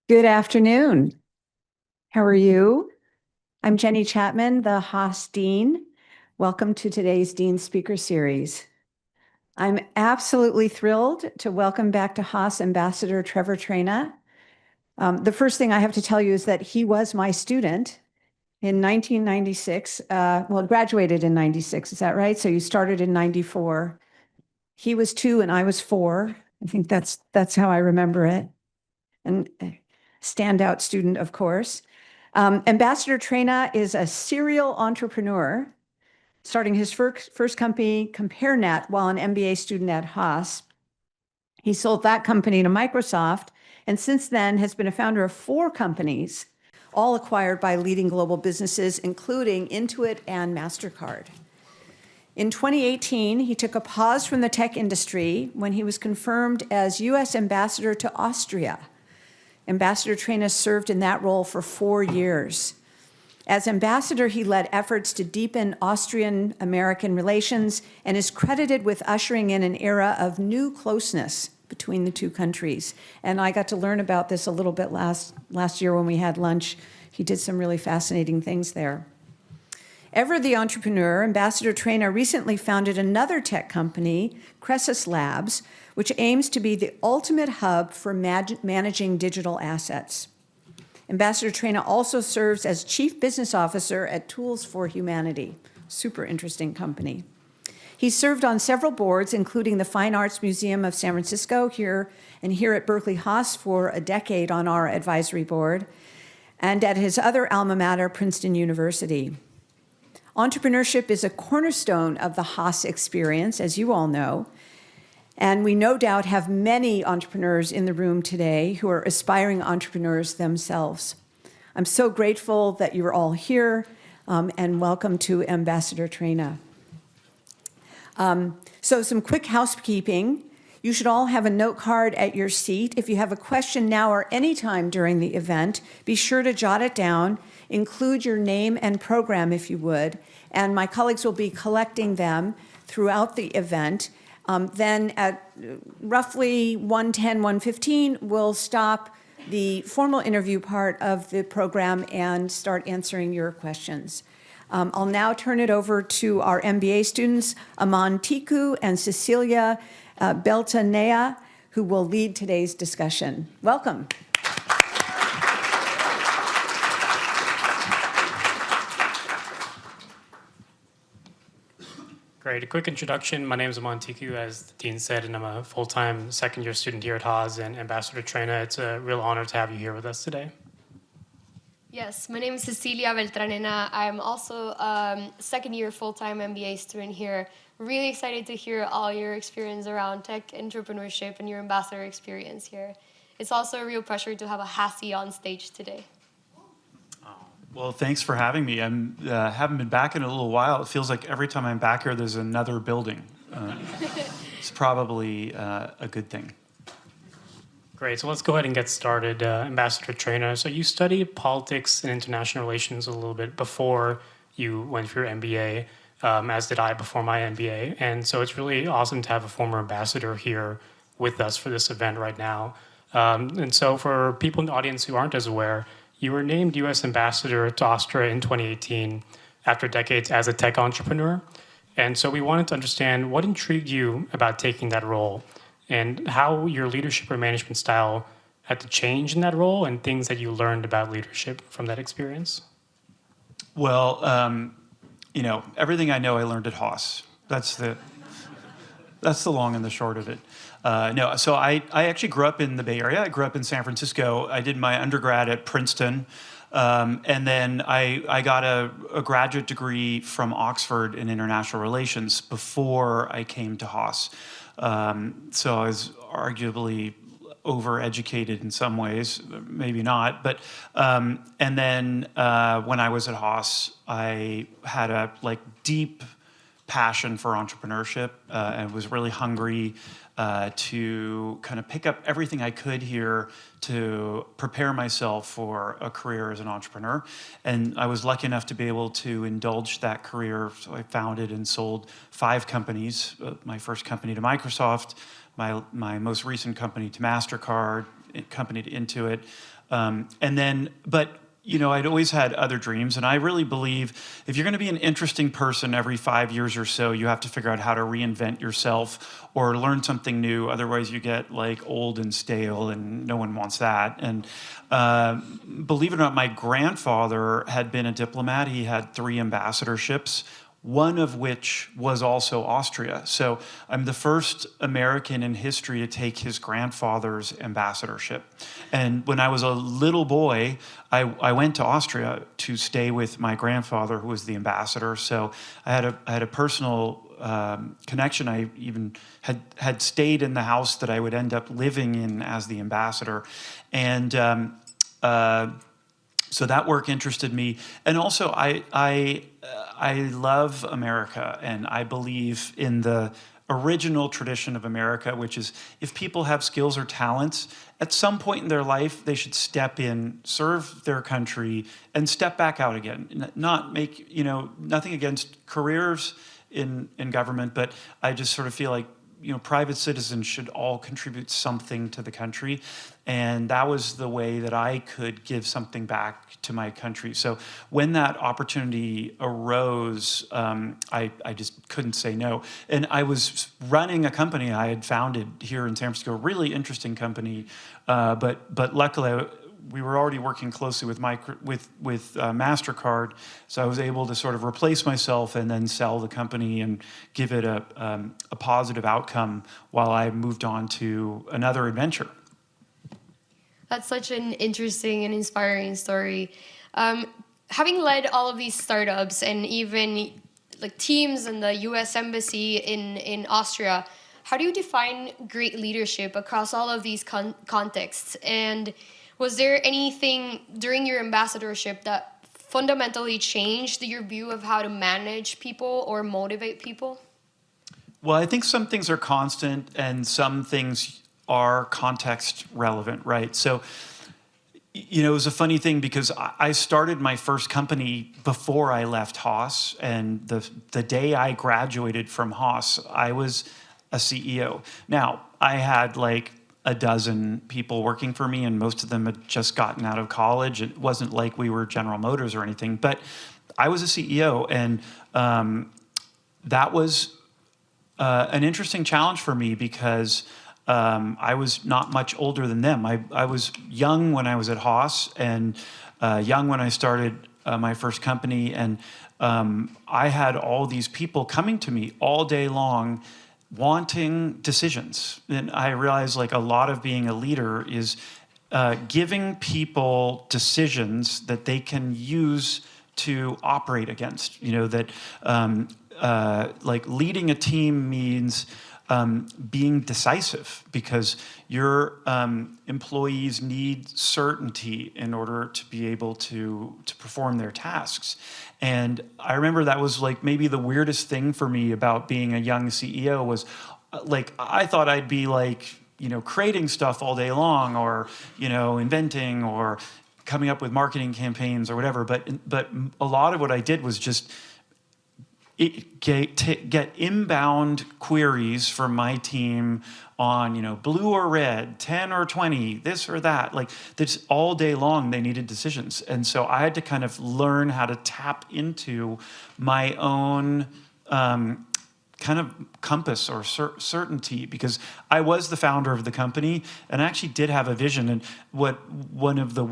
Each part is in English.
Good afternoon. How are you? I'm Jenny Chapman, the Haas Dean. Welcome to today's Dean Speaker Series. I'm absolutely thrilled to welcome back to Haas Ambassador Trevor Traina. The first thing I have to tell you is that he was my student in 1996. Graduated in 96, is that right? So you started in 94. He was 2 and I was 4. I think that's how I remember it. And standout student, of course. Ambassador Traina is a serial entrepreneur, starting his first company, CompareNet, while an MBA student at Haas. He sold that company to Microsoft, and since then has been a founder of 4 companies, all acquired by leading global businesses, including Intuit and Mastercard. In 2018, he took a pause from the tech industry when he was confirmed as U.S. ambassador to Austria. Ambassador Traina served in that role for 4 years. As ambassador, he led efforts to deepen Austrian-American relations and is credited with ushering in an era of new closeness between the two countries. And I got to learn about this a little bit last year when we had lunch. He did some really fascinating things there. Ever the entrepreneur, Ambassador Traina recently founded another tech company, Cressus Labs, which aims to be the ultimate hub for managing digital assets. Ambassador Traina also serves as Chief Business Officer at Tools for Humanity, super interesting company. He served on several boards, including the Fine Arts Museum of San Francisco here at Berkeley Haas for a decade on our advisory board, and at his other alma mater, Princeton University. Entrepreneurship is a cornerstone of the Haas experience, as you all know, and we no doubt have many entrepreneurs in the room today who are aspiring entrepreneurs themselves. I'm so grateful that you're all here, and welcome to Ambassador Traina. So some quick housekeeping. You should all have a note card at your seat. If you have a question now or anytime during the event, be sure to jot it down. Include your name and program if you would, and my colleagues will be collecting them throughout the event. Then at roughly 1:10, 1:15, we'll stop the formal interview part of the program and start answering your questions. I'll now turn it over to our MBA students, Aman Tiku and Cecilia Beltanea, who will lead today's discussion. Welcome. Great. A quick introduction. My name is Aman Tiku, as the dean said, and I'm a full-time second-year student here at Haas and Ambassador Traina. It's a real honor to have you here with us today. Yes, my name is Cecilia Beltranena. I'm also a second-year full-time MBA student here. Really excited to hear all your experience around tech entrepreneurship and your ambassador experience here. It's also a real pleasure to have a Hassie on stage today. Well, thanks for having me. I haven't been back in a little while. It feels like every time I'm back here, there's another building. It's probably a good thing. Great. So let's go ahead and get started. Ambassador Traina, so you studied politics and international relations a little bit before you went for your MBA, as did I before my MBA. And so it's really awesome to have a former ambassador here with us for this event right now. And so for people in the audience who aren't as aware, you were named U.S. Ambassador to Austria in 2018 after decades as a tech entrepreneur. And so we wanted to understand what intrigued you about taking that role and how your leadership or management style had to change in that role and things that you learned about leadership from that experience. Well, everything I know I learned at Haas. That's the long and the short of it. So I actually grew up in the Bay Area. I grew up in San Francisco. I did my undergrad at Princeton, and then I got a graduate degree from Oxford in international relations before I came to Haas. So I was arguably overeducated in some ways, maybe not. But and then when I was at Haas, I had a deep passion for entrepreneurship and was really hungry to kind of pick up everything I could here to prepare myself for a career as an entrepreneur. And I was lucky enough to be able to indulge that career. So I founded and sold 5 companies, my first company to Microsoft, my most recent company to Mastercard, company to Intuit, And then, but I'd always had other dreams, and I really believe if you're going to be an interesting person every 5 years or so, you have to figure out how to reinvent yourself or learn something new. Otherwise, you get like old and stale, and no one wants that. And believe it or not, my grandfather had been a diplomat. He had 3 ambassadorships, one of which was also Austria. So I'm the first American in history to take his grandfather's ambassadorship. And when I was a little boy, I went to Austria to stay with my grandfather, who was the ambassador. So I had a personal connection. I even had stayed in the house that I would end up living in as the ambassador. And so that work interested me. And also I love America, and I believe in the original tradition of America, which is if people have skills or talents, at some point in their life, they should step in, serve their country, and step back out again. Not make, nothing against careers in government, but I just sort of feel like, private citizens should all contribute something to the country. And that was the way that I could give something back to my country. So when that opportunity arose, I just couldn't say no. And I was running a company I had founded here in San Francisco, a really interesting company. But luckily, we were already working closely with Mastercard, so I was able to sort of replace myself and then sell the company and give it a positive outcome while I moved on to another adventure. That's such an interesting and inspiring story. Having led all of these startups and even like teams in the U.S. Embassy in Austria, how do you define great leadership across all of these contexts? And was there anything during your ambassadorship that fundamentally changed your view of how to manage people or motivate people? Well, I think some things are constant and some things are context relevant, right? So, it was a funny thing because I started my first company before I left Haas, and the day I graduated from Haas, I was a CEO. Now, I had like a dozen people working for me, and most of them had just gotten out of college. It wasn't like we were General Motors or anything, but I was a CEO, and that was an interesting challenge for me because I was not much older than them. I was young when I was at Haas and young when I started my first company, and I had all these people coming to me all day long wanting decisions. And I realized like a lot of being a leader is giving people decisions that they can use to operate against. That like leading a team means being decisive because your employees need certainty in order to be able to perform their tasks. And I remember that was like maybe the weirdest thing for me about being a young CEO was like I thought I'd be like, creating stuff all day long or, inventing or coming up with marketing campaigns or whatever. But a lot of what I did was just get inbound queries from my team on, blue or red, 10 or 20, this or that. Like this all day long, they needed decisions. And so I had to kind of learn how to tap into my own kind of compass or certainty because I was the founder of the company and I actually did have a vision. And one of the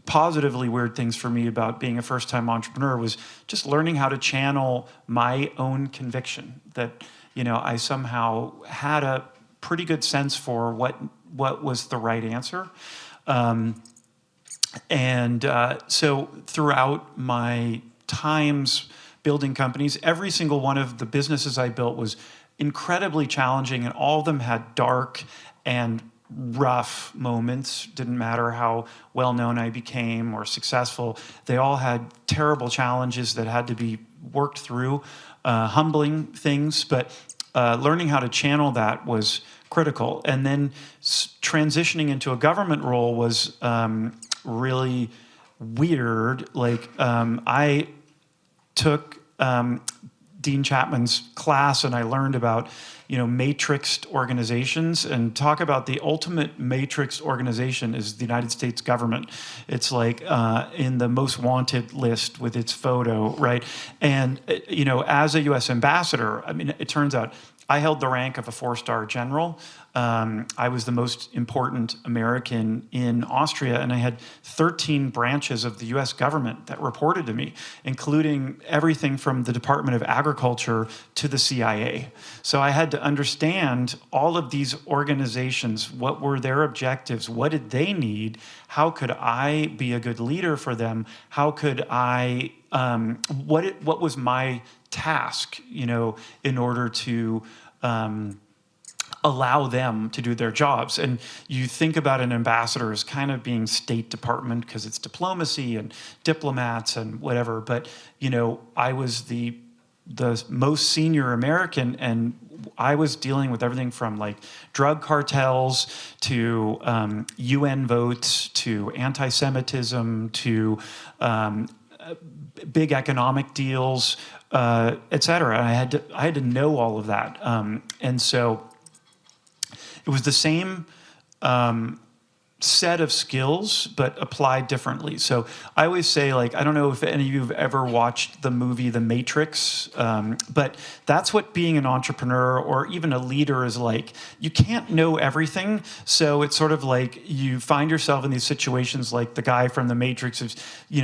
positively weird things for me about being a first-time entrepreneur was just learning how to channel my own conviction that, I somehow had a pretty good sense for what was the right answer. So throughout my times building companies, every single one of the businesses I built was incredibly challenging, and all of them had dark and rough moments. Didn't matter how well-known I became or successful. They all had terrible challenges that had to be worked through, humbling things, but learning how to channel that was critical. And then transitioning into a government role was really weird. Like I took Dean Chapman's class, and I learned about, matrixed organizations, and talk about the ultimate matrixed organization is the United States government. It's like in the most wanted list with its photo, right? And, as a U.S. ambassador, I mean, it turns out I held the rank of a 4-star general. I was the most important American in Austria, and I had 13 branches of the US government that reported to me, including everything from the Department of Agriculture to the CIA. So I had to understand all of these organizations, what were their objectives, what did they need, how could I be a good leader for them, how could I, what was my task, in order to allow them to do their jobs. And you think about an ambassador as kind of being State Department because it's diplomacy and diplomats and whatever. But, I was the most senior American, and I was dealing with everything from like drug cartels to UN votes to anti-Semitism to big economic deals, et cetera. I had to know all of that. And so it was the same set of skills, but applied differently. So I always say, I don't know if any of you have ever watched the movie The Matrix, but that's what being an entrepreneur or even a leader is like. You can't know everything, so it's sort of like you find yourself in these situations like the guy from The Matrix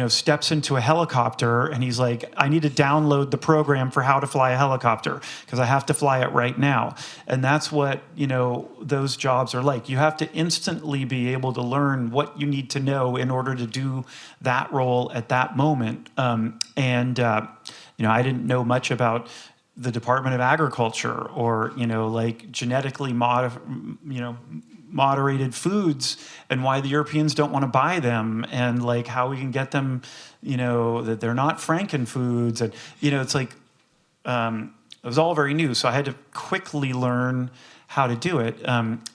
steps into a helicopter and he's like, I need to download the program for how to fly a helicopter because I have to fly it right now. And that's what, those jobs are like. You have to instantly be able to learn what you need to know in order to do that role at that moment. I didn't know much about the Department of Agriculture or, genetically moderated foods and why the Europeans don't want to buy them and how we can get them, that they're not Franken foods. And, it's like, it was all very new. So I had to quickly learn how to do it.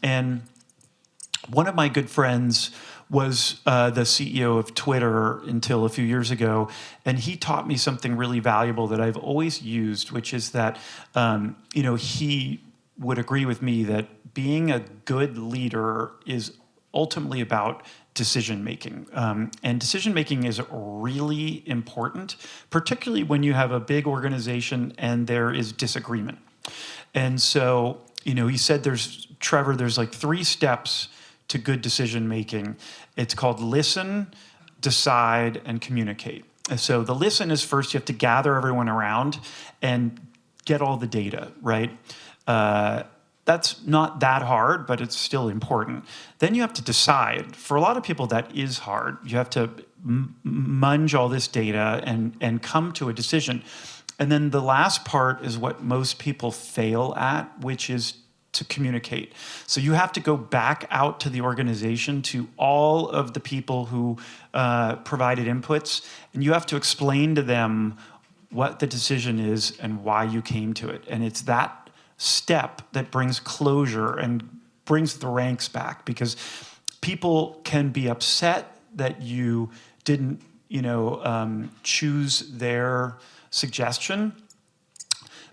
And one of my good friends was the CEO of Twitter until a few years ago, and he taught me something really valuable that I've always used, which is that, he would agree with me that being a good leader is ultimately about decision-making. And decision-making is really important, particularly when you have a big organization and there is disagreement. And so, he said Trevor, there's 3 steps to good decision-making. It's called listen, decide, and communicate. So the listen is first, you have to gather everyone around and get all the data, right? That's not that hard, but it's still important. Then you have to decide. For a lot of people, that is hard. You have to munge all this data and come to a decision. And then the last part is what most people fail at, which is to communicate. So you have to go back out to the organization, to all of the people who provided inputs, and you have to explain to them what the decision is and why you came to it. And it's that step that brings closure and brings the ranks back, because people can be upset that you didn't, choose their suggestion,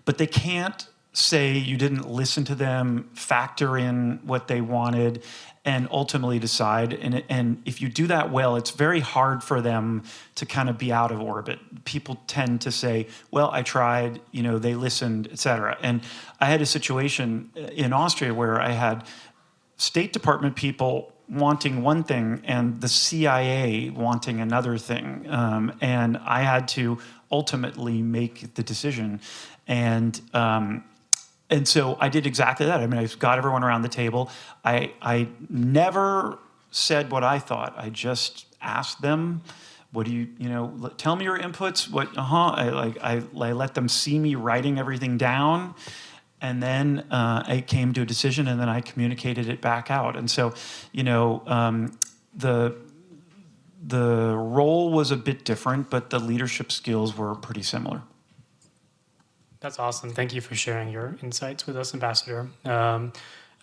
but they can't say you didn't listen to them, factor in what they wanted, and ultimately decide. And if you do that well, it's very hard for them to kind of be out of orbit. People tend to say, well, I tried, they listened, et cetera. And I had a situation in Austria where I had State Department people wanting one thing and the CIA wanting another thing. And I had to ultimately make the decision. And so I did exactly that. I mean, I got everyone around the table. I never said what I thought. I just asked them, what do you, tell me your inputs. I let them see me writing everything down. And then I came to a decision, and then I communicated it back out. And so, the role was a bit different, but the leadership skills were pretty similar. That's awesome. Thank you for sharing your insights with us, Ambassador. I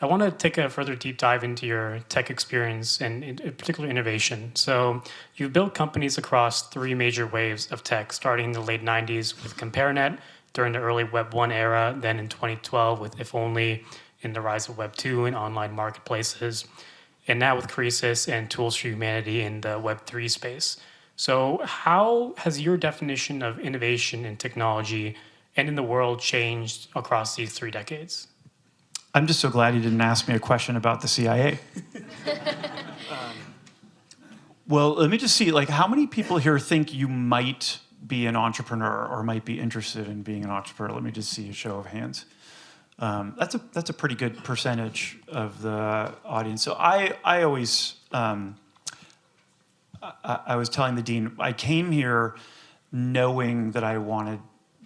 want to take a further deep dive into your tech experience and in particular innovation. So you've built companies across 3 major waves of tech, starting in the late 90s with CompareNet, during the early Web 1 era, then in 2012 with If Only, in the rise of Web 2 and online marketplaces, and now with Creasis and Tools for Humanity in the Web 3 space. So how has your definition of innovation in technology and in the world changed across these 3 decades? I'm just so glad you didn't ask me a question about the CIA. Well, let me just see, like, how many people here think you might be an entrepreneur or might be interested in being an entrepreneur? Let me just see a show of hands. That's a pretty good percentage of the audience. So I always, I was telling the dean, I came here knowing that I wanted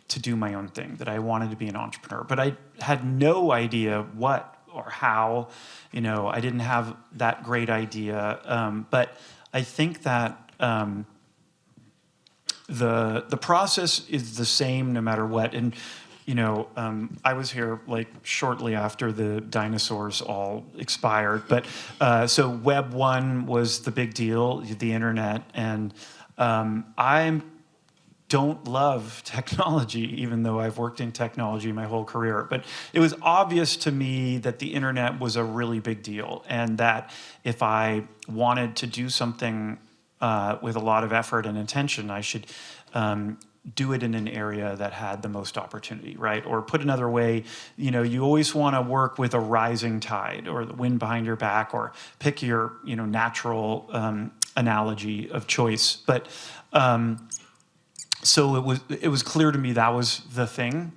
to do my own thing, that I wanted to be an entrepreneur, but I had no idea what or how. You know, I didn't have that great idea, but I think that the process is the same no matter what. And you know, I was here like shortly after the dinosaurs all expired, but so Web 1 was the big deal, the internet, and I don't love technology, even though I've worked in technology my whole career. But it was obvious to me that the internet was a really big deal, and that if I wanted to do something with a lot of effort and intention, I should do it in an area that had the most opportunity, right? Or put another way, you know, you always want to work with a rising tide or the wind behind your back, or pick your, you know, natural analogy of choice. But so it was clear to me that was the thing.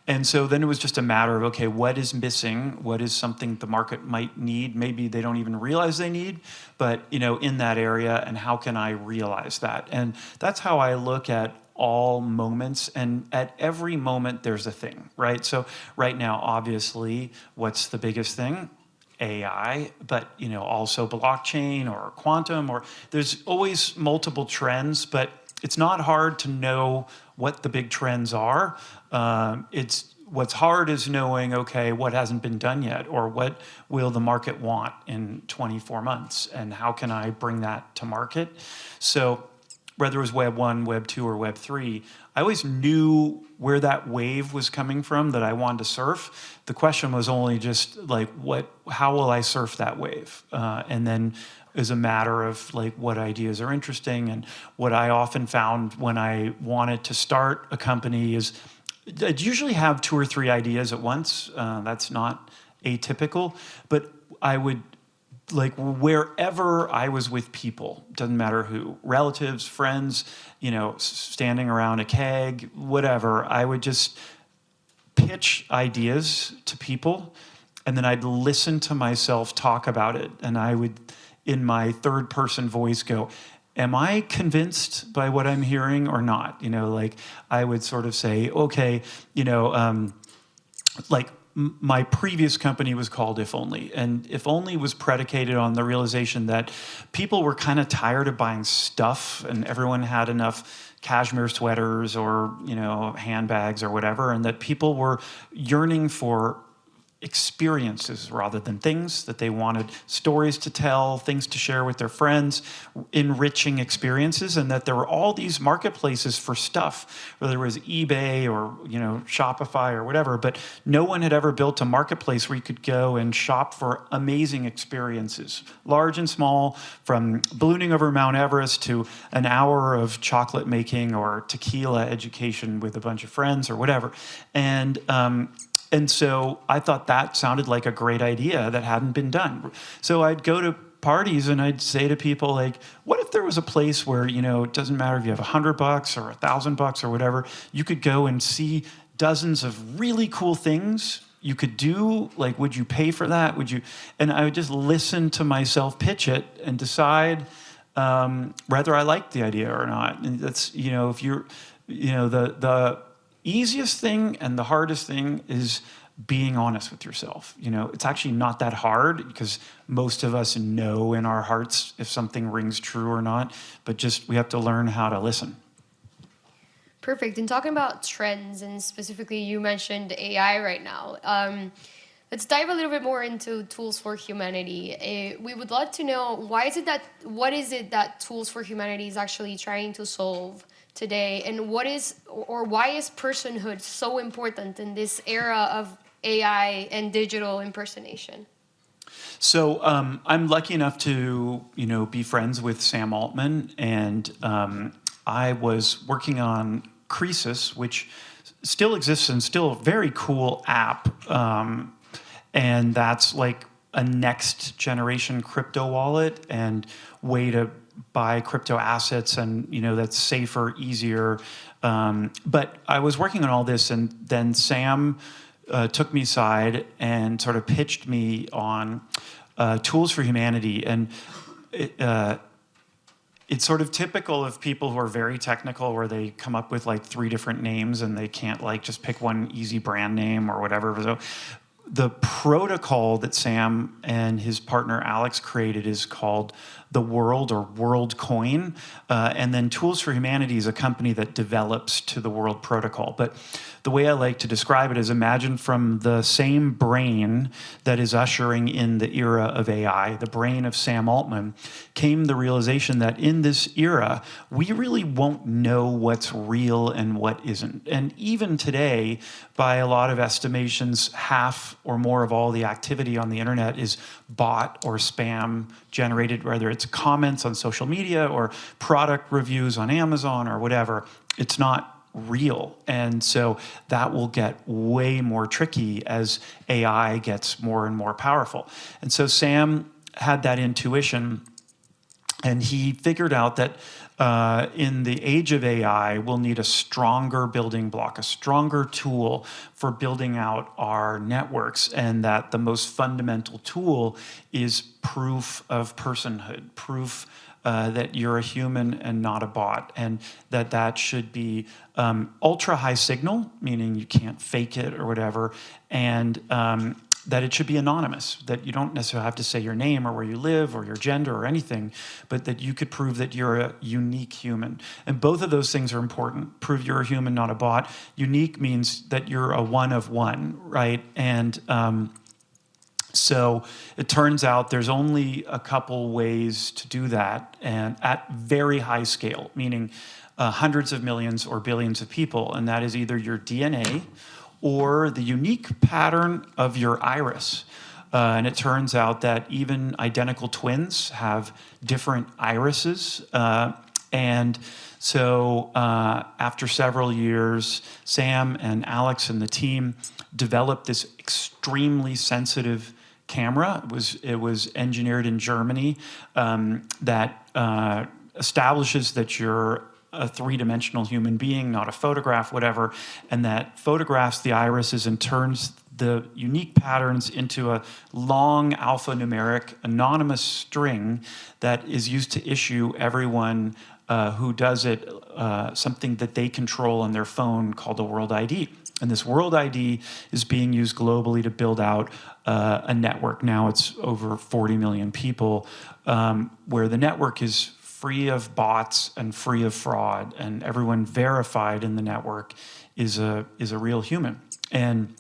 And so then it was just a matter of, okay, what is missing? What is something the market might need? Maybe they don't even realize they need, but, you know, in that area, and how can I realize that? And that's how I look at all moments, and at every moment there's a thing, right? So right now, obviously, what's the biggest thing? AI, but, you know, also blockchain or quantum, or there's always multiple trends, but it's not hard to know what the big trends are. It's what's hard is knowing, okay, what hasn't been done yet, or what will the market want in 24 months, and how can I bring that to market? So whether it was Web 1, Web 2, or Web 3, I always knew where that wave was coming from that I wanted to surf. The question was only just like, how will I surf that wave? And then is a matter of like what ideas are interesting. And what I often found when I wanted to start a company is I'd usually have 2 or 3 ideas at once. That's not atypical, but I would, like, wherever I was with people, doesn't matter who, relatives, friends, you know, standing around a keg, whatever, I would just pitch ideas to people, and then I'd listen to myself talk about it, and I would, in my third person voice, go, am I convinced by what I'm hearing or not? You know, like, I would sort of say, okay, you know, like, my previous company was called If Only, and If Only was predicated on the realization that people were kind of tired of buying stuff, and everyone had enough cashmere sweaters or, you know, handbags or whatever, and that people were yearning for experiences rather than things, that they wanted stories to tell, things to share with their friends, enriching experiences, and that there were all these marketplaces for stuff, whether it was eBay or, you know, Shopify or whatever, but no one had ever built a marketplace where you could go and shop for amazing experiences, large and small, from ballooning over Mount Everest to an hour of chocolate making or tequila education with a bunch of friends or whatever. And so I thought that sounded like a great idea that hadn't been done. So I'd go to parties and I'd say to people, like, what if there was a place where, you know, it doesn't matter if you have $100 or $1,000 or whatever, you could go and see dozens of really cool things you could do. Like, would you pay for that? Would you? And I would just listen to myself pitch it and decide whether I liked the idea or not. And that's, you know, if you're, you know, the easiest thing and the hardest thing is being honest with yourself. You know, it's actually not that hard, because most of us know in our hearts if something rings true or not, but just we have to learn how to listen. Perfect. And talking about trends, and specifically you mentioned AI right now, let's dive a little bit more into Tools for Humanity. We would love to know, what is it that Tools for Humanity is actually trying to solve today? And what is, or why is personhood so important in this era of AI and digital impersonation? So I'm lucky enough to, be friends with Sam Altman, and I was working on Croesus, which still exists and still a very cool app, and that's like a next generation crypto wallet and way to buy crypto assets, and that's safer, easier. But I was working on all this, and then Sam took me aside and sort of pitched me on tools for humanity. And it's sort of typical of people who are very technical, where they come up with like 3 different names and they can't like just pick one easy brand name or whatever. So the protocol that Sam and his partner Alex created is called the World, or World Coin. And then Tools for Humanity is a company that develops to the World Protocol. But the way I like to describe it is, imagine from the same brain that is ushering in the era of AI, the brain of Sam Altman, came the realization that in this era, we really won't know what's real and what isn't. And even today, by a lot of estimations, half or more of all the activity on the internet is bot or spam generated, whether it's comments on social media or product reviews on Amazon or whatever. It's not real. And so that will get way more tricky as AI gets more and more powerful. And so Sam had that intuition, and he figured out that in the age of AI, we'll need a stronger building block, a stronger tool for building out our networks, and that the most fundamental tool is proof of personhood, proof that you're a human and not a bot, and that should be ultra high signal, meaning you can't fake it or whatever, and that it should be anonymous, that you don't necessarily have to say your name or where you live or your gender or anything, but that you could prove that you're a unique human. And both of those things are important. Prove you're a human, not a bot. Unique means that you're a one of one, right? And so it turns out there's only a couple ways to do that, and at very high scale, meaning hundreds of millions or billions of people, and that is either your DNA or the unique pattern of your iris. And it turns out that even identical twins have different irises. And so after several years, Sam and Alex and the team developed this extremely sensitive camera. It was engineered in Germany, that establishes that you're a 3-dimensional human being, not a photograph, whatever, and that photographs the irises and turns the unique patterns into a long alphanumeric anonymous string that is used to issue everyone who does it something that they control on their phone called a World ID. And this World ID is being used globally to build out a network. Now it's over 40 million people, where the network is free of bots and free of fraud, and everyone verified in the network is a real human. And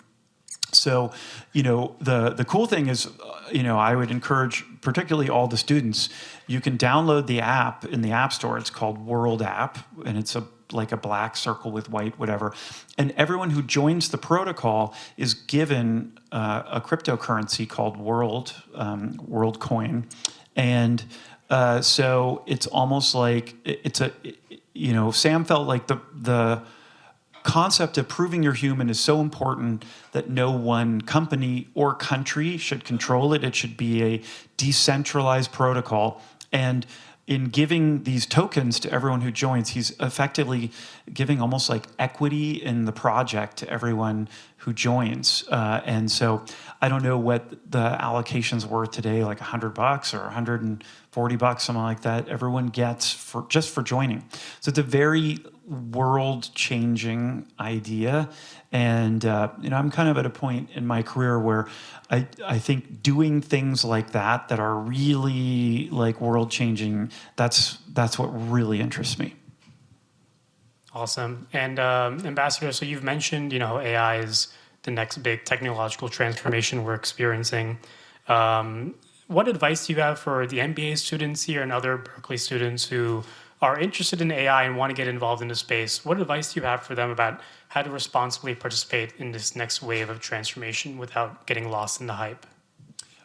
so, the cool thing is, I would encourage particularly all the students, you can download the app in the App Store. It's called World App, and it's like a black circle with white, whatever. And everyone who joins the protocol is given a cryptocurrency called World Coin. And so it's almost like Sam felt like the concept of proving you're human is so important that no one company or country should control it. It should be a decentralized protocol. And in giving these tokens to everyone who joins, he's effectively giving almost like equity in the project to everyone who joins. And so I don't know what the allocation's worth today, like $100 or $140, something like that. Everyone gets for joining. So it's a very world-changing idea. And I'm kind of at a point in my career where I think doing things like that are really like world-changing, that's what really interests me. Awesome. And Ambassador, so you've mentioned, AI is the next big technological transformation we're experiencing. What advice do you have for the MBA students here and other Berkeley students who are interested in AI and want to get involved in the space, what advice do you have for them about how to responsibly participate in this next wave of transformation without getting lost in the hype?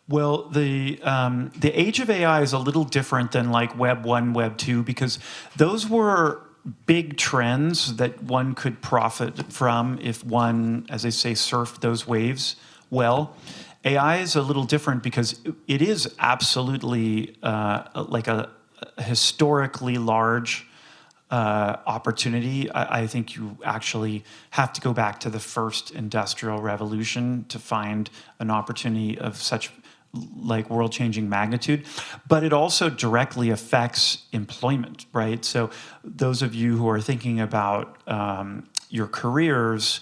Well, the age of AI is a little different than like Web 1, Web 2, because those were big trends that one could profit from if one, as I say, surfed those waves well. AI is a little different because it is absolutely like a historically large opportunity. I think you actually have to go back to the first industrial revolution to find an opportunity of such like world-changing magnitude, but it also directly affects employment, right? So those of you who are thinking about your careers,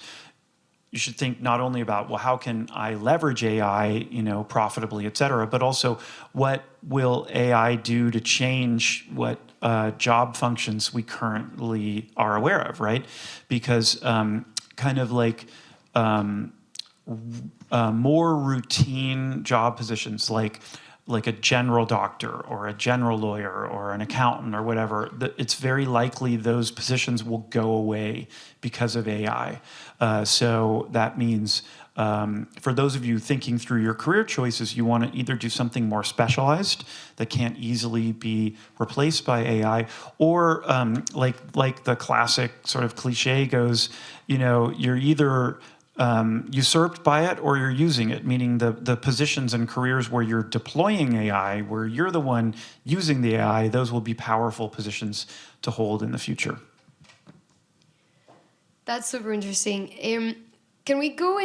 you should think not only about, well, how can I leverage AI, profitably, et cetera, but also what will AI do to change what job functions we currently are aware of, right? Because kind of like more routine job positions like a general doctor or a general lawyer or an accountant or whatever, it's very likely those positions will go away because of AI. So that means for those of you thinking through your career choices, you want to either do something more specialized that can't easily be replaced by AI, or like the classic sort of cliche goes, you're either usurped by it or you're using it, meaning the positions and careers where you're deploying AI, where you're the one using the AI, those will be powerful positions to hold in the future. That's super interesting. Can we go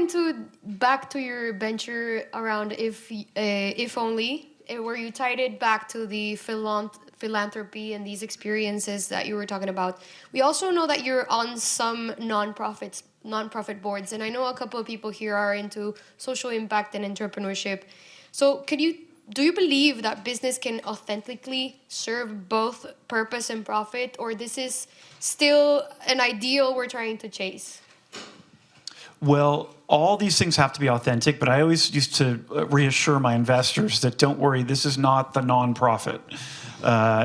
back to your venture around if only, where you tied it back to the philanthropy and these experiences that you were talking about? We also know that you're on some nonprofit boards, and I know a couple of people here are into social impact and entrepreneurship. So do you believe that business can authentically serve both purpose and profit, or this is still an ideal we're trying to chase? Well, all these things have to be authentic, but I always used to reassure my investors that don't worry, this is not the nonprofit.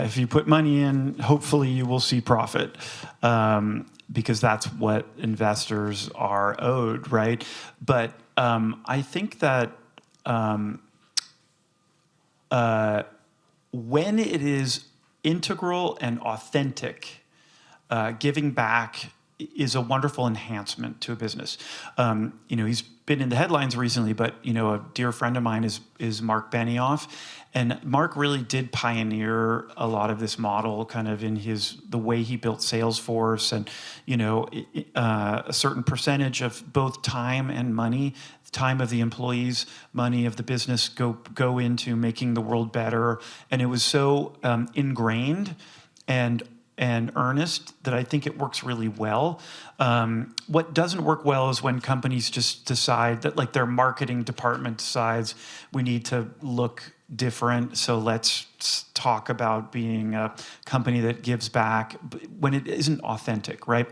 If you put money in, hopefully you will see profit, because that's what investors are owed, right? But I think that when it is integral and authentic, giving back is a wonderful enhancement to a business. He's been in the headlines recently, but a dear friend of mine is Mark Benioff, and Mark really did pioneer a lot of this model, kind of in the way he built Salesforce, and a certain percentage of both time and money, time of the employees, money of the business go into making the world better, and it was so ingrained and earnest that I think it works really well. What doesn't work well is when companies just decide that, like, their marketing department decides we need to look different, so let's talk about being a company that gives back, when it isn't authentic, right?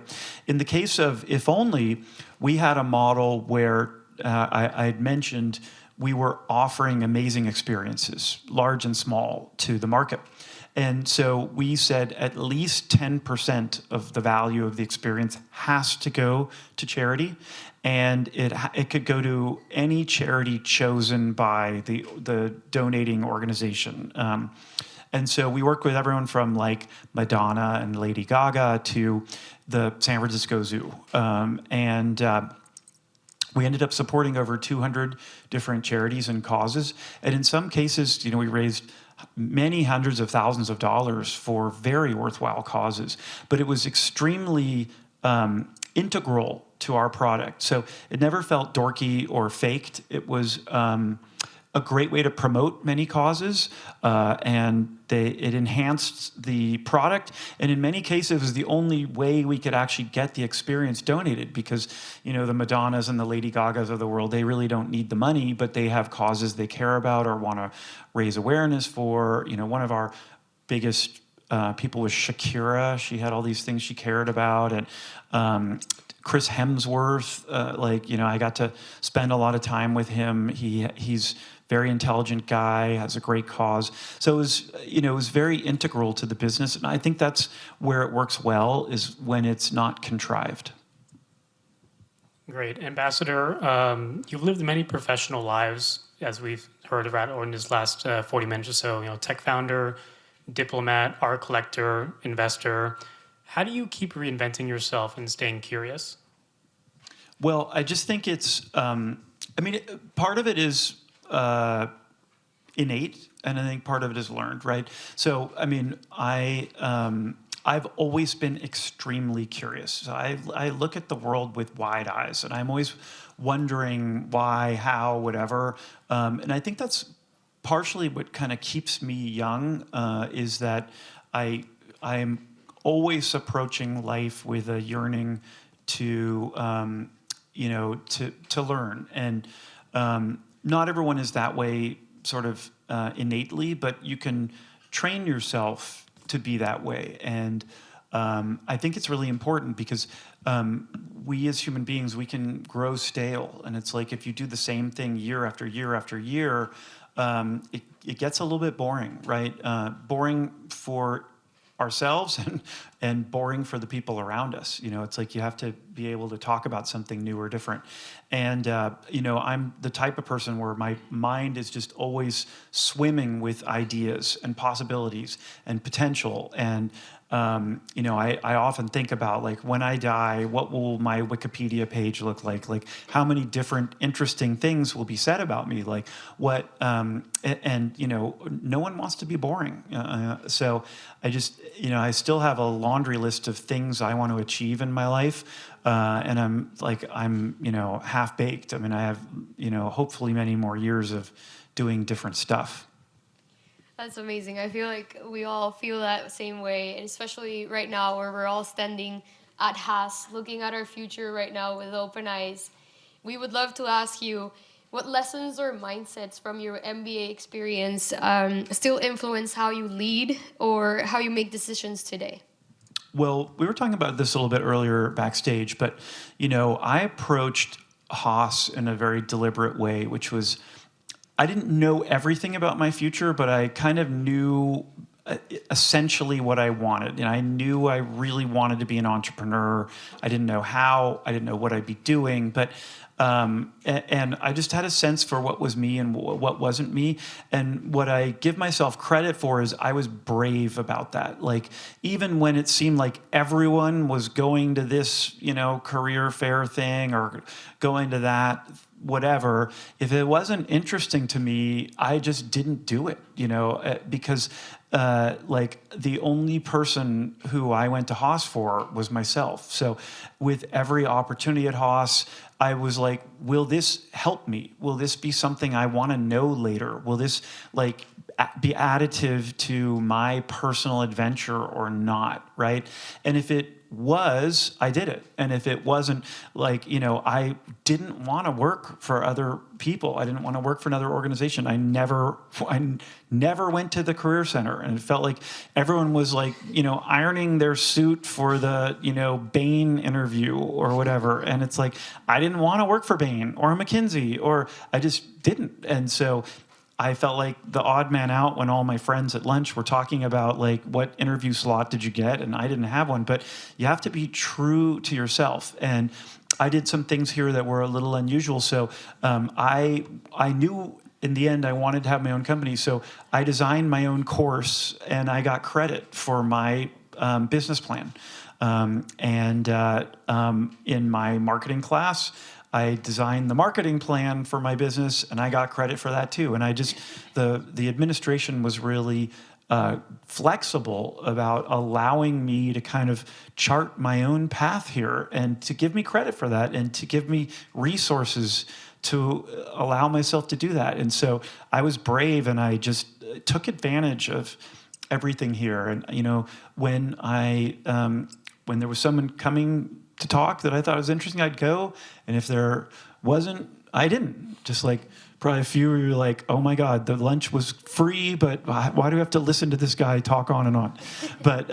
In the case of If Only, we had a model where I had mentioned we were offering amazing experiences, large and small, to the market. And so we said at least 10% of the value of the experience has to go to charity, and it could go to any charity chosen by the donating organization. And so we worked with everyone from like Madonna and Lady Gaga to the San Francisco Zoo. We ended up supporting over 200 different charities and causes. And in some cases, we raised many hundreds of thousands of dollars for very worthwhile causes. But it was extremely integral to our product. So it never felt dorky or faked. It was a great way to promote many causes, and it enhanced the product. And in many cases, it was the only way we could actually get the experience donated, because the Madonnas and the Lady Gagas of the world, they really don't need the money, but they have causes they care about or want to raise awareness for. One of our biggest people was Shakira. She had all these things she cared about, and Chris Hemsworth, I got to spend a lot of time with him. He's very intelligent guy, has a great cause. So it was, it was very integral to the business. And I think that's where it works well, is when it's not contrived. Great. Ambassador, you've lived many professional lives, as we've heard about in this last 40 minutes or so, tech founder, diplomat, art collector, investor. How do you keep reinventing yourself and staying curious? Well, I just think it's, part of it is innate, and I think part of it is learned, right? So, I've always been extremely curious. So I look at the world with wide eyes, and I'm always wondering why, how, whatever. And I think that's partially what kind of keeps me young, is that I'm always approaching life with a yearning to learn. And not everyone is that way sort of innately, but you can train yourself to be that way. And I think it's really important because we as human beings, we can grow stale. And it's like if you do the same thing year after year after year, it gets a little bit boring, right? Boring for ourselves and boring for the people around us. It's like you have to be able to talk about something new or different. And, I'm the type of person where my mind is just always swimming with ideas and possibilities and potential. And, I often think about, like, when I die, what will my Wikipedia page look like? Like, how many different interesting things will be said about me? Like, what, no one wants to be boring. So I just, I still have a laundry list of things I want to achieve in my life. And I'm half baked. I have, hopefully many more years of doing different stuff. That's amazing. I feel like we all feel that same way, and especially right now where we're all standing at Haas, looking at our future right now with open eyes. We would love to ask you, what lessons or mindsets from your MBA experience still influence how you lead or how you make decisions today? Well, we were talking about this a little bit earlier backstage, but, I approached Haas in a very deliberate way, which was, I didn't know everything about my future, but I kind of knew essentially what I wanted. And I knew I really wanted to be an entrepreneur. I didn't know how, I didn't know what I'd be doing, but and I just had a sense for what was me and what wasn't me. And what I give myself credit for is I was brave about that. Like, even when it seemed like everyone was going to this, career fair thing or going to that, whatever, if it wasn't interesting to me, I just didn't do it, because the only person who I went to Haas for was myself. So with every opportunity at Haas, I was like, will this help me? Will this be something I want to know later? Will this be additive to my personal adventure or not, right? And if it was, I did it. And if it wasn't, I didn't want to work for other people. I didn't want to work for another organization. I never went to the career center, and it felt like everyone was ironing their suit for the, Bain interview or whatever. And it's like, I didn't want to work for Bain or McKinsey, or I just didn't. And so I felt like the odd man out when all my friends at lunch were talking about, what interview slot did you get? And I didn't have one. But you have to be true to yourself. And I did some things here that were a little unusual. So I knew in the end I wanted to have my own company. So I designed my own course, and I got credit for my business plan. In my marketing class, I designed the marketing plan for my business, and I got credit for that too. And the administration was really flexible about allowing me to kind of chart my own path here, and to give me credit for that, and to give me resources to allow myself to do that. And so I was brave, and I just took advantage of everything here. And when there was someone coming to talk that I thought was interesting, I'd go. And if there wasn't, I didn't. Just probably a few of you were like, oh my God, the lunch was free, but why do we have to listen to this guy talk on and on? But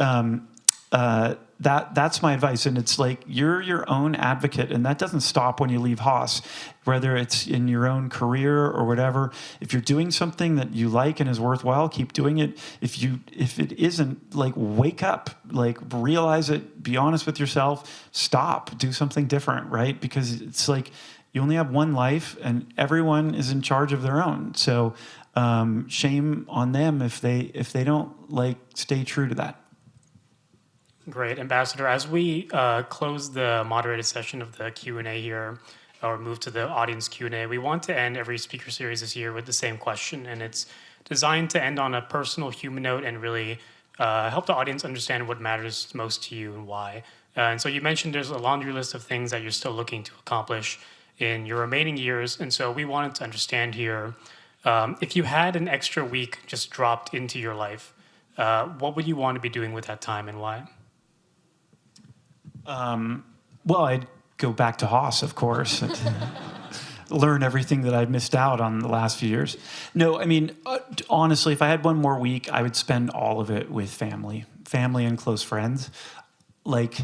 that's my advice. And it's like, you're your own advocate, and that doesn't stop when you leave Haas, whether it's in your own career or whatever. If you're doing something that you like and is worthwhile, keep doing it. If it isn't, like, wake up, like, realize it, be honest with yourself, stop, do something different, right? Because it's like, you only have one life, and everyone is in charge of their own. So shame on them if they don't, like, stay true to that. Great. Ambassador, as we close the moderated session of the Q&A here, or move to the audience Q&A, we want to end every speaker series this year with the same question, and it's designed to end on a personal human note and really help the audience understand what matters most to you and why. And so you mentioned there's a laundry list of things that you're still looking to accomplish in your remaining years, and so we wanted to understand here, if you had an extra week just dropped into your life, what would you want to be doing with that time and why? Well, I'd go back to Haas, of course, and learn everything that I've missed out on the last few years. No, I mean, honestly, if I had one more week, I would spend all of it with family and close friends. Like,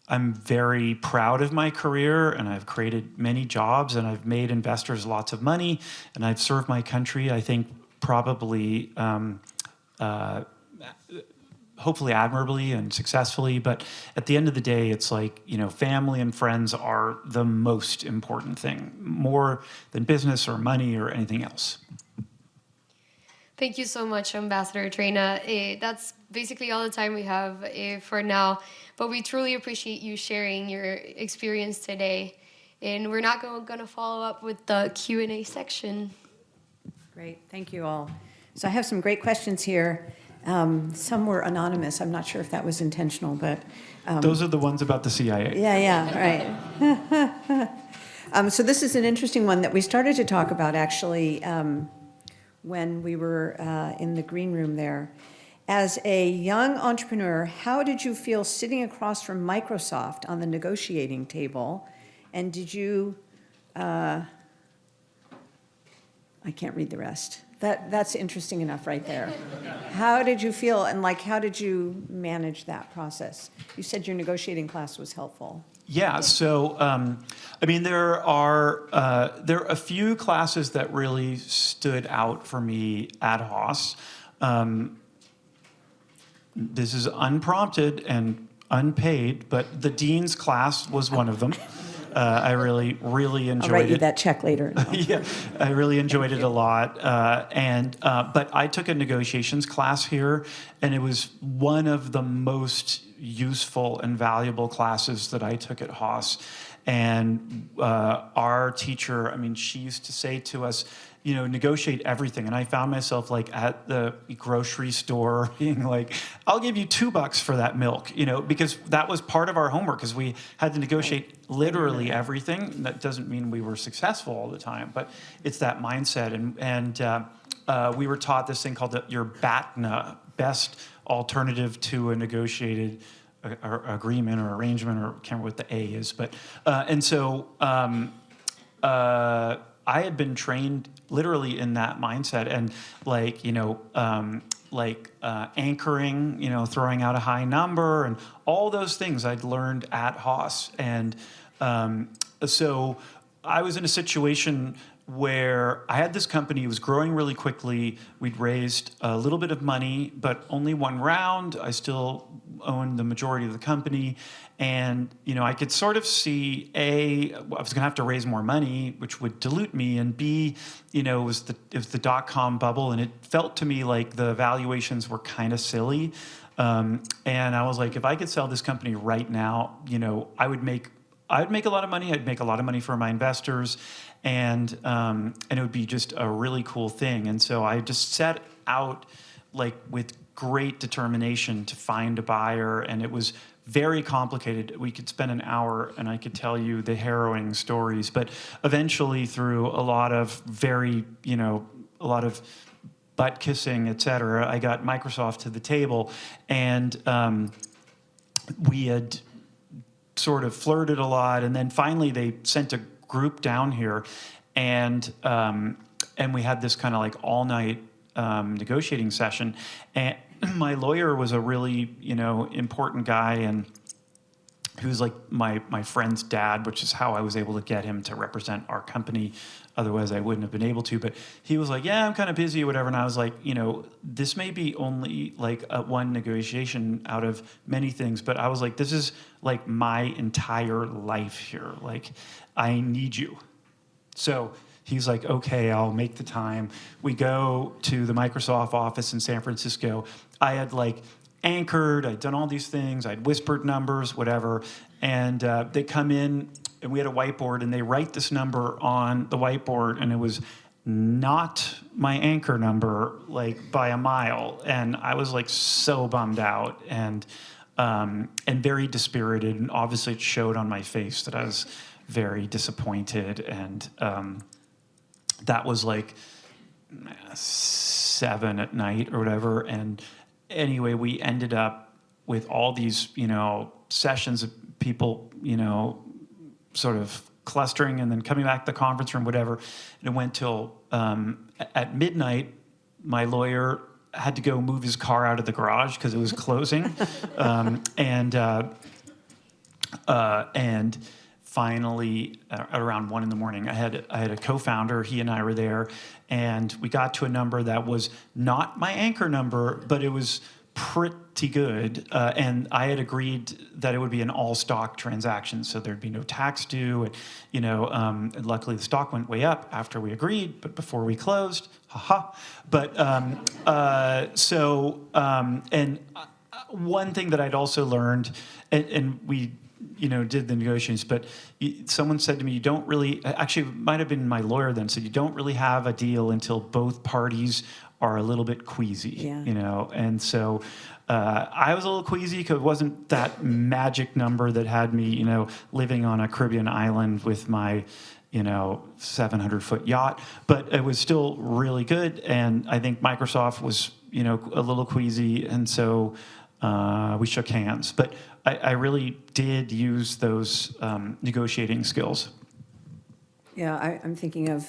I'm very proud of my career, and I've created many jobs, and I've made investors lots of money, and I've served my country, I think, probably hopefully admirably and successfully. But at the end of the day, it's like, family and friends are the most important thing, more than business or money or anything else. Thank you so much, Ambassador Traina. That's basically all the time we have for now, but we truly appreciate you sharing your experience today. And we're not going to follow up with the Q&A section. Great, thank you all. So I have some great questions here. Some were anonymous. I'm not sure if that was intentional, but... Those are the ones about the CIA. Yeah, right. So this is an interesting one that we started to talk about, actually, when we were in the green room there. As a young entrepreneur, how did you feel sitting across from Microsoft on the negotiating table? And did you... I can't read the rest. That's interesting enough right there. How did you feel, and how did you manage that process? You said your negotiating class was helpful. Yeah, so I mean, there are a few classes that really stood out for me at Haas. This is unprompted and unpaid, but the dean's class was one of them. I really enjoyed it. I'll write you that check later. No. Yeah, I really enjoyed it a lot. But I took a negotiations class here, and it was one of the most useful and valuable classes that I took at Haas. And our teacher, I mean, she used to say to us, negotiate everything. And I found myself at the grocery store being like, I'll give you $2 for that milk, because that was part of our homework, because we had to negotiate literally everything. That doesn't mean we were successful all the time, but it's that mindset. And we were taught this thing called your BATNA, best alternative to a negotiated agreement or arrangement, or I can't remember what the A is. But I had been trained literally in that mindset, and anchoring, throwing out a high number, and all those things I'd learned at Haas. And so I was in a situation where I had this company. It was growing really quickly. We'd raised a little bit of money, but only one round. I still owned the majority of the company. And, I could sort of see, A, I was going to have to raise more money, which would dilute me, and B, it was the dot-com bubble, and it felt to me like the valuations were kind of silly. And I was like, if I could sell this company right now, I'd make a lot of money. I'd make a lot of money for my investors, and it would be just a really cool thing. And so I just set out with great determination to find a buyer, and it was very complicated. We could spend an hour and I could tell you the harrowing stories, but eventually through a lot of a lot of butt kissing, et cetera, I got Microsoft to the table, and we had sort of flirted a lot, and then finally they sent a group down here, and we had this kind of all night negotiating session, and my lawyer was a really, important guy, and he was like my friend's dad, which is how I was able to get him to represent our company. Otherwise, I wouldn't have been able to. But he was like, yeah, I'm kind of busy or whatever. And I was like, this may be only like one negotiation out of many things. But I was like, this is like my entire life here. Like, I need you. So he's like, okay, I'll make the time. We go to the Microsoft office in San Francisco. I had like anchored, I'd done all these things, I'd whispered numbers, whatever. And they come in, and we had a whiteboard, and they write this number on the whiteboard, and it was not my anchor number, like by a mile. And I was like so bummed out and very dispirited. And obviously it showed on my face that I was very disappointed. And that was like 7 at night or whatever. And anyway, we ended up with all these, sessions of people, sort of clustering and then coming back to the conference room, whatever. And it went till at midnight, my lawyer had to go move his car out of the garage because it was closing. And finally, around 1 a.m, I had a co-founder. He and I were there, and we got to a number that was not my anchor number, but it was pretty good. And I had agreed that it would be an all-stock transaction, so there'd be no tax due. And luckily, the stock went way up after we agreed, but before we closed, haha. But one thing that I'd also learned, and we did the negotiations, but someone said to me, you don't really, actually it might have been my lawyer then, said you don't really have a deal until both parties are a little bit queasy, and so I was a little queasy because it wasn't that magic number that had me, living on a Caribbean island with my 700-foot yacht, but it was still really good. And I think Microsoft was, a little queasy, and so we shook hands. But I really did use those negotiating skills. Yeah, I'm thinking of,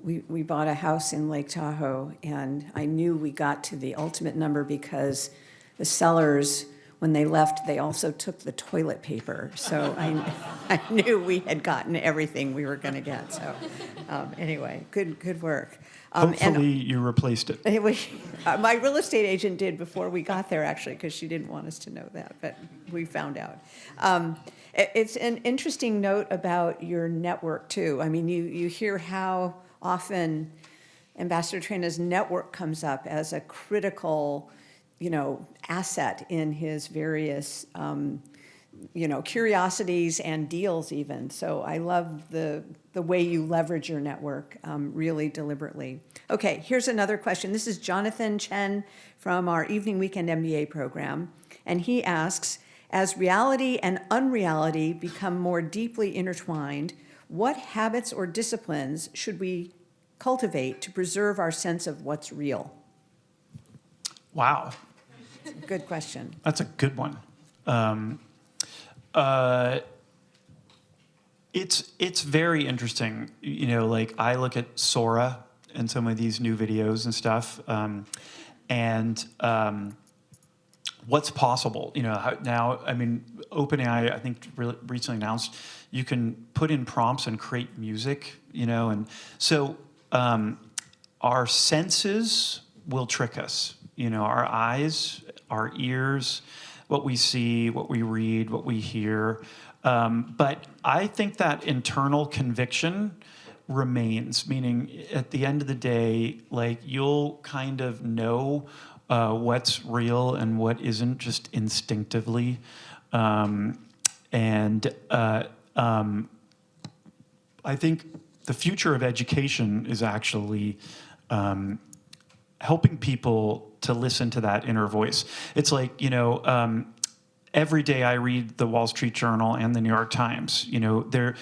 we bought a house in Lake Tahoe, and I knew we got to the ultimate number because the sellers, when they left, they also took the toilet paper. So I knew we had gotten everything we were going to get. So anyway, good work. Hopefully you replaced it. My real estate agent did before we got there, actually, because she didn't want us to know that, but we found out. It's an interesting note about your network, too. I mean, you hear how often Ambassador Traina's network comes up as a critical, asset in his various, curiosities and deals even. So I love the way you leverage your network really deliberately. Okay, here's another question. This is Jonathan Chen from our Evening Weekend MBA program. And he asks, as reality and unreality become more deeply intertwined, what habits or disciplines should we cultivate to preserve our sense of what's real? Wow. Good question. That's a good one. It's very interesting. Like I look at Sora and some of these new videos and stuff, and what's possible. Now, I mean, OpenAI, I think, recently announced you can put in prompts and create music. And so our senses will trick us. Our eyes, our ears, what we see, what we read, what we hear. But I think that internal conviction remains, meaning at the end of the day, like you'll kind of know what's real and what isn't just instinctively. I think the future of education is actually helping people to listen to that inner voice. It's like, every day I read the Wall Street Journal and the New York Times. They're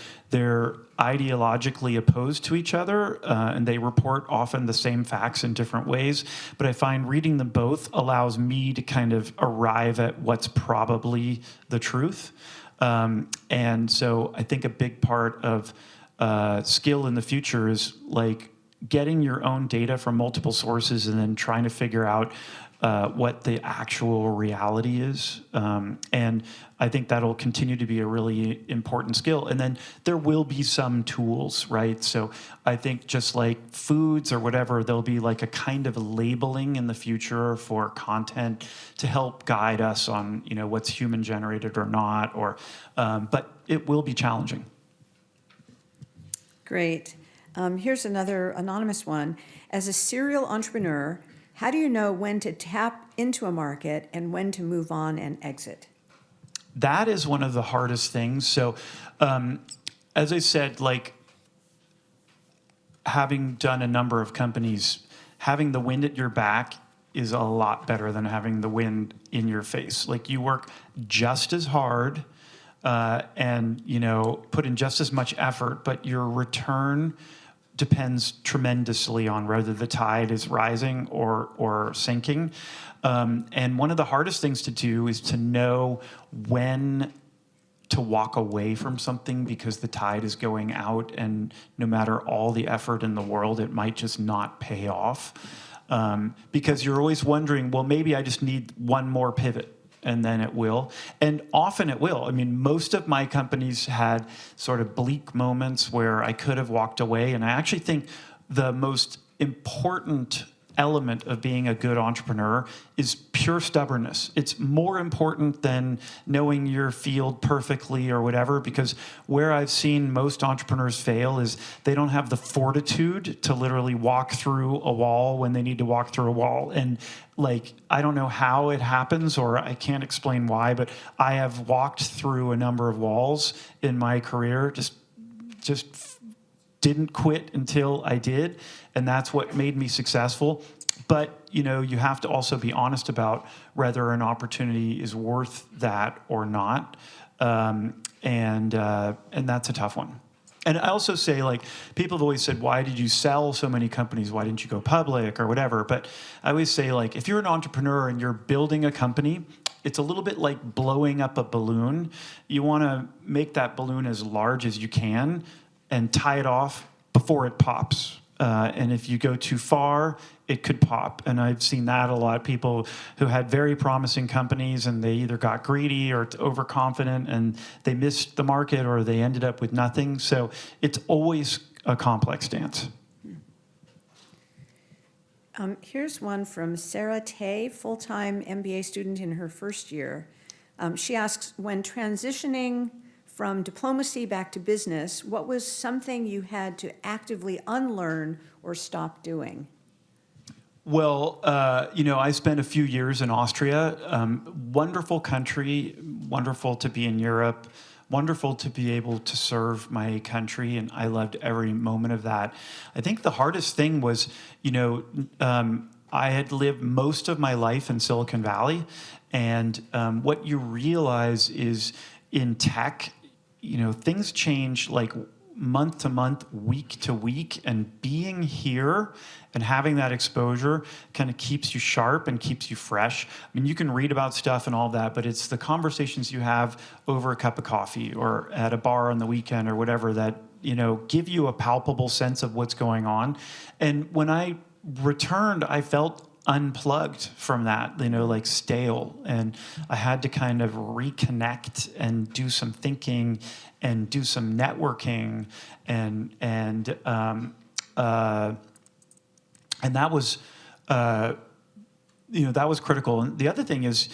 ideologically opposed to each other, and they report often the same facts in different ways. But I find reading them both allows me to kind of arrive at what's probably the truth. And so I think a big part of skill in the future is like getting your own data from multiple sources and then trying to figure out what the actual reality is. And I think that'll continue to be a really important skill. And then there will be some tools, right? So I think just like foods or whatever, there'll be like a kind of labeling in the future for content to help guide us on, what's human generated or not, but it will be challenging. Great. Here's another anonymous one. As a serial entrepreneur, how do you know when to tap into a market and when to move on and exit? That is one of the hardest things. So, as I said, like having done a number of companies, having the wind at your back is a lot better than having the wind in your face. Like you work just as hard and, put in just as much effort, but your return depends tremendously on whether the tide is rising or sinking. And one of the hardest things to do is to know when to walk away from something because the tide is going out, and no matter all the effort in the world, it might just not pay off. Because you're always wondering, well, maybe I just need one more pivot. And then it will. And often it will. I mean, most of my companies had sort of bleak moments where I could have walked away. And I actually think the most important element of being a good entrepreneur is pure stubbornness. It's more important than knowing your field perfectly or whatever, because where I've seen most entrepreneurs fail is they don't have the fortitude to literally walk through a wall when they need to walk through a wall. And like, I don't know how it happens, or I can't explain why, but I have walked through a number of walls in my career, just didn't quit until I did, and that's what made me successful. But you have to also be honest about whether an opportunity is worth that or not, and that's a tough one. And I also say, like, people have always said, why did you sell so many companies? Why didn't you go public or whatever? But I always say, like, if you're an entrepreneur and you're building a company, it's a little bit like blowing up a balloon. You want to make that balloon as large as you can and tie it off before it pops. And if you go too far, it could pop. And I've seen that a lot. People who had very promising companies and they either got greedy or overconfident and they missed the market or they ended up with nothing. So it's always a complex dance. Here's one from Sarah Tay, full-time MBA student in her first year. She asks, when transitioning from diplomacy back to business, what was something you had to actively unlearn or stop doing? Well, I spent a few years in Austria. Wonderful country, wonderful to be in Europe, wonderful to be able to serve my country, and I loved every moment of that. I think the hardest thing was, I had lived most of my life in Silicon Valley, and what you realize is in tech, things change like month to month, week to week, and being here and having that exposure kind of keeps you sharp and keeps you fresh. I mean, you can read about stuff and all that, but it's the conversations you have over a cup of coffee or at a bar on the weekend or whatever that, give you a palpable sense of what's going on. And when I returned, I felt unplugged from that, like stale. And I had to kind of reconnect and do some thinking and do some networking and that was, that was critical. And the other thing is,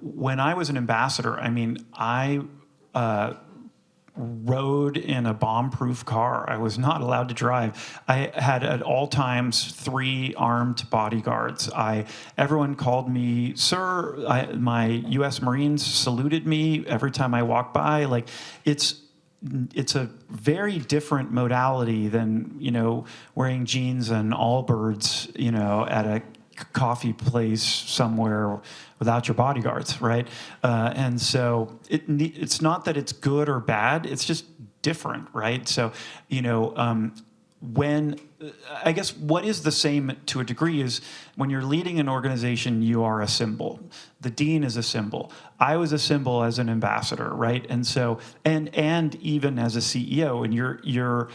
when I was an ambassador, I rode in a bomb-proof car. I was not allowed to drive. I had at all times 3 armed bodyguards. Everyone called me sir. My U.S. Marines saluted me every time I walked by. Like, it's a very different modality than, wearing jeans and Allbirds, at a coffee place somewhere without your bodyguards, right? And so it's not that it's good or bad, it's just different, right? So, I guess what is the same to a degree is when you're leading an organization, you are a symbol. The dean is a symbol. I was a symbol as an ambassador, right? And so, and even as a CEO, and you're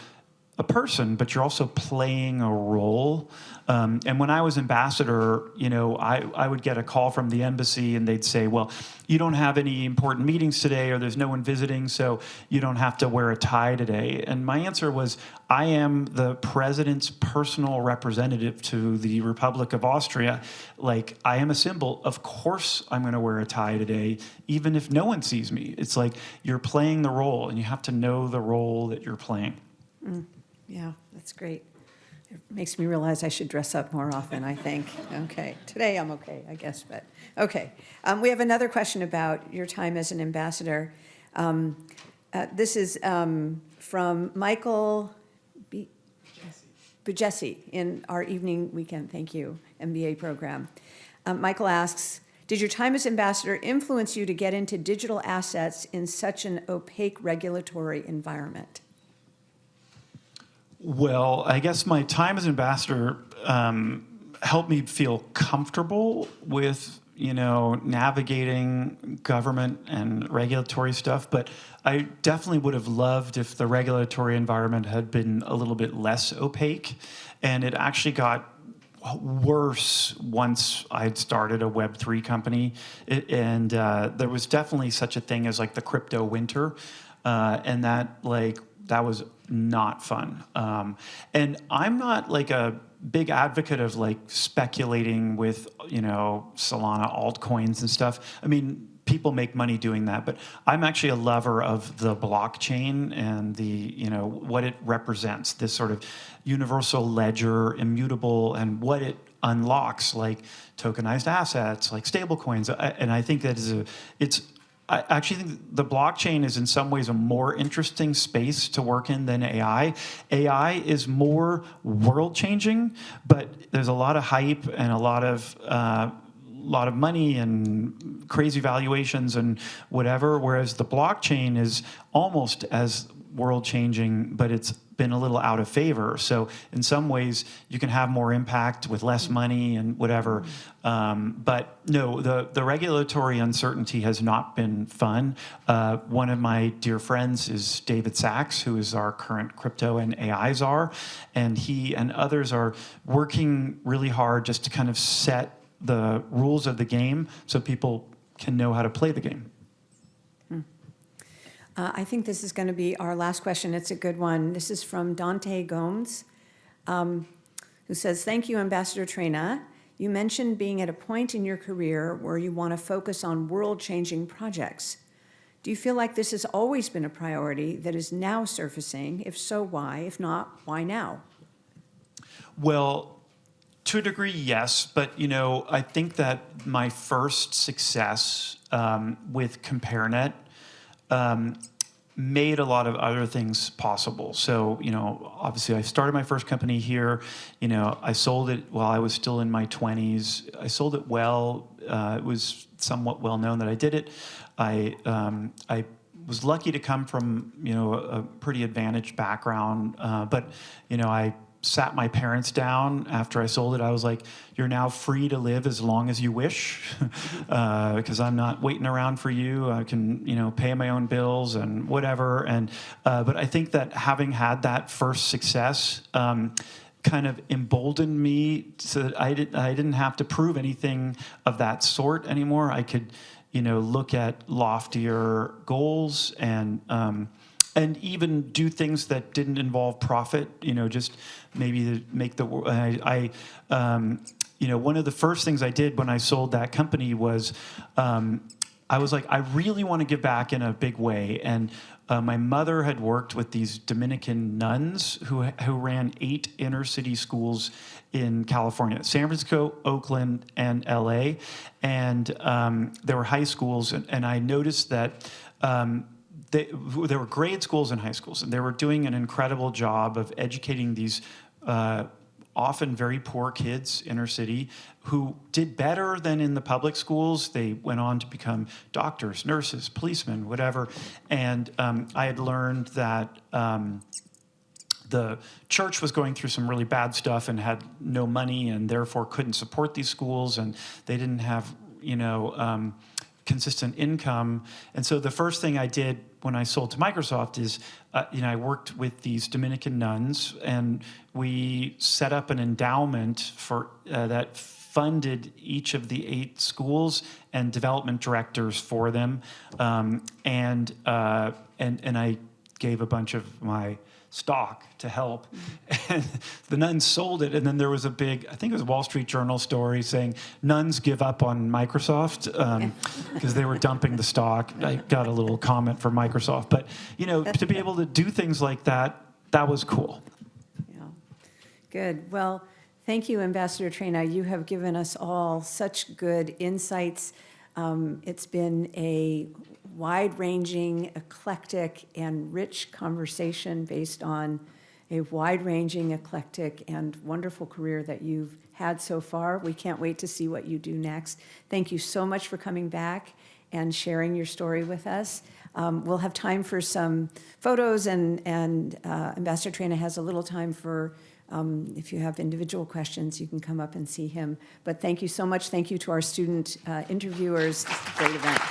a person, but you're also playing a role. And when I was ambassador, I would get a call from the embassy and they'd say, well, you don't have any important meetings today, or there's no one visiting, so you don't have to wear a tie today. And my answer was, I am the president's personal representative to the Republic of Austria. Like, I am a symbol. Of course I'm going to wear a tie today, even if no one sees me. It's like you're playing the role, and you have to know the role that you're playing. Yeah, that's great. It makes me realize I should dress up more often, I think. Okay, today I'm okay, I guess, but okay. We have another question about your time as an ambassador. This is from Michael Bujesi in our evening weekend, thank you, MBA program. Michael asks, did your time as ambassador influence you to get into digital assets in such an opaque regulatory environment? Well, I guess my time as ambassador helped me feel comfortable with, navigating government and regulatory stuff. But I definitely would have loved if the regulatory environment had been a little bit less opaque. And it actually got worse once I'd started a Web3 company. There was definitely such a thing as like the crypto winter. And that was not fun. And I'm not like a big advocate of like speculating with, Solana altcoins and stuff. I mean, people make money doing that, but I'm actually a lover of the blockchain and the, what it represents, this sort of universal ledger, immutable, and what it unlocks, like tokenized assets, like stablecoins. And I think that I actually think the blockchain is in some ways a more interesting space to work in than AI. AI is more world-changing, but there's a lot of hype and a lot of money and crazy valuations and whatever, whereas the blockchain is almost as world-changing, but it's been a little out of favor. So in some ways, you can have more impact with less money and whatever. But no, the regulatory uncertainty has not been fun. One of my dear friends is David Sachs, who is our current crypto and AI czar. And he and others are working really hard just to kind of set the rules of the game so people can know how to play the game. I think this is going to be our last question. It's a good one. This is from Dante Gomes, who says, thank you, Ambassador Traina. You mentioned being at a point in your career where you want to focus on world-changing projects. Do you feel like this has always been a priority that is now surfacing? If so, why? If not, why now? Well, to a degree, yes. But, I think that my first success with CompareNet made a lot of other things possible. So, obviously I started my first company here. I sold it while I was still in my 20s. I sold it well. It was somewhat well known that I did it. I was lucky to come from, a pretty advantaged background. But, I sat my parents down after I sold it. I was like, you're now free to live as long as you wish, because I'm not waiting around for you. I can, pay my own bills and whatever. And but I think that having had that first success kind of emboldened me so that I didn't have to prove anything of that sort anymore. I could, look at loftier goals and even do things that didn't involve profit, just maybe to make the world. One of the first things I did when I sold that company was I was like, I really want to give back in a big way. And my mother had worked with these Dominican nuns who ran 8 inner city schools in California, San Francisco, Oakland, and LA. And there were high schools, and I noticed that there were grade schools and high schools, and they were doing an incredible job of educating these often very poor kids, inner city, who did better than in the public schools. They went on to become doctors, nurses, policemen, whatever. And I had learned that the church was going through some really bad stuff and had no money and therefore couldn't support these schools, and they didn't have, consistent income. And so the first thing I did when I sold to Microsoft is, I worked with these Dominican nuns, and we set up an endowment for that funded each of the 8 schools and development directors for them, and I gave a bunch of my stock to help. And the nuns sold it, and then there was a big, I think it was a Wall Street Journal story saying nuns give up on Microsoft because they were dumping the stock. I got a little comment from Microsoft, but to be able to do things like that, that was cool. Yeah. Good. Well, thank you, Ambassador Traina. You have given us all such good insights. It's been a wide-ranging, eclectic, and rich conversation based on a wide-ranging, eclectic, and wonderful career that you've had so far. We can't wait to see what you do next. Thank you so much for coming back and sharing your story with us. We'll have time for some photos, and Ambassador Traina has a little time for if you have individual questions, you can come up and see him. But thank you so much. Thank you to our student interviewers. Great event.